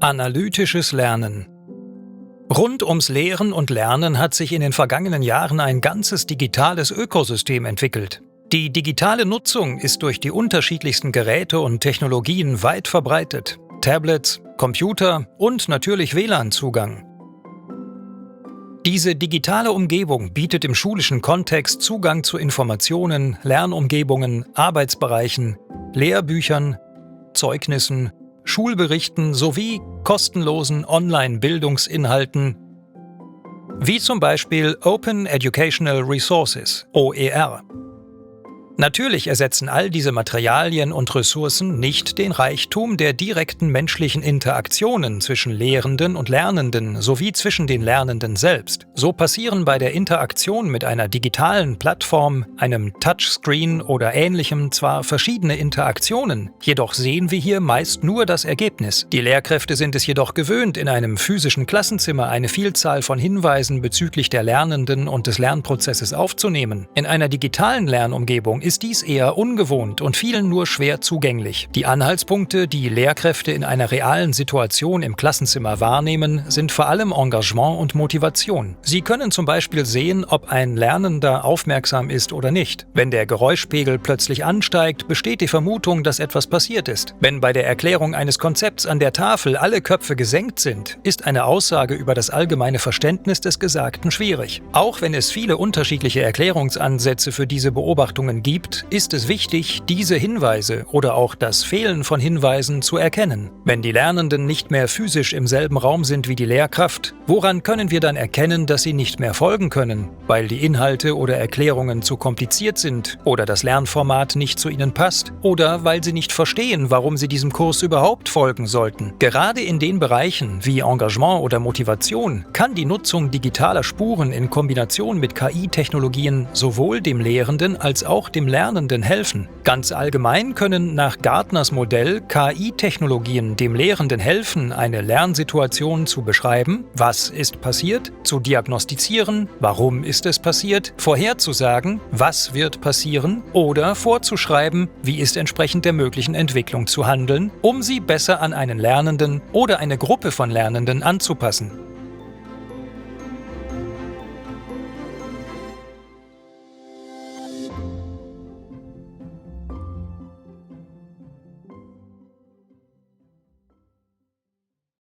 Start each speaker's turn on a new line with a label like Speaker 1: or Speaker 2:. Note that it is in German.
Speaker 1: Analytisches Lernen. Rund ums Lehren und Lernen hat sich in den vergangenen Jahren ein ganzes digitales Ökosystem entwickelt. Die digitale Nutzung ist durch die unterschiedlichsten Geräte und Technologien weit verbreitet. Tablets, Computer und natürlich WLAN-Zugang. Diese digitale Umgebung bietet im schulischen Kontext Zugang zu Informationen, Lernumgebungen, Arbeitsbereichen, Lehrbüchern, Zeugnissen, Schulberichten sowie kostenlosen Online-Bildungsinhalten, wie zum Beispiel Open Educational Resources, OER. Natürlich ersetzen all diese Materialien und Ressourcen nicht den Reichtum der direkten menschlichen Interaktionen zwischen Lehrenden und Lernenden sowie zwischen den Lernenden selbst. So passieren bei der Interaktion mit einer digitalen Plattform, einem Touchscreen oder Ähnlichem zwar verschiedene Interaktionen, jedoch sehen wir hier meist nur das Ergebnis. Die Lehrkräfte sind es jedoch gewöhnt, in einem physischen Klassenzimmer eine Vielzahl von Hinweisen bezüglich der Lernenden und des Lernprozesses aufzunehmen. In einer digitalen Lernumgebung ist dies eher ungewohnt und vielen nur schwer zugänglich. Die Anhaltspunkte, die Lehrkräfte in einer realen Situation im Klassenzimmer wahrnehmen, sind vor allem Engagement und Motivation. Sie können zum Beispiel sehen, ob ein Lernender aufmerksam ist oder nicht. Wenn der Geräuschpegel plötzlich ansteigt, besteht die Vermutung, dass etwas passiert ist. Wenn bei der Erklärung eines Konzepts an der Tafel alle Köpfe gesenkt sind, ist eine Aussage über das allgemeine Verständnis des Gesagten schwierig. Auch wenn es viele unterschiedliche Erklärungsansätze für diese Beobachtungen gibt, ist es wichtig, diese Hinweise oder auch das Fehlen von Hinweisen zu erkennen. Wenn die Lernenden nicht mehr physisch im selben Raum sind wie die Lehrkraft, woran können wir dann erkennen, dass sie nicht mehr folgen können, weil die Inhalte oder Erklärungen zu kompliziert sind oder das Lernformat nicht zu ihnen passt oder weil sie nicht verstehen, warum sie diesem Kurs überhaupt folgen sollten? Gerade in den Bereichen wie Engagement oder Motivation kann die Nutzung digitaler Spuren in Kombination mit KI-Technologien sowohl dem Lehrenden als auch dem Lernenden helfen. Ganz allgemein können nach Gartners Modell KI-Technologien dem Lehrenden helfen, eine Lernsituation zu beschreiben, was ist passiert, zu diagnostizieren, warum ist es passiert, vorherzusagen, was wird passieren oder vorzuschreiben, wie ist entsprechend der möglichen Entwicklung zu handeln, um sie besser an einen Lernenden oder eine Gruppe von Lernenden anzupassen.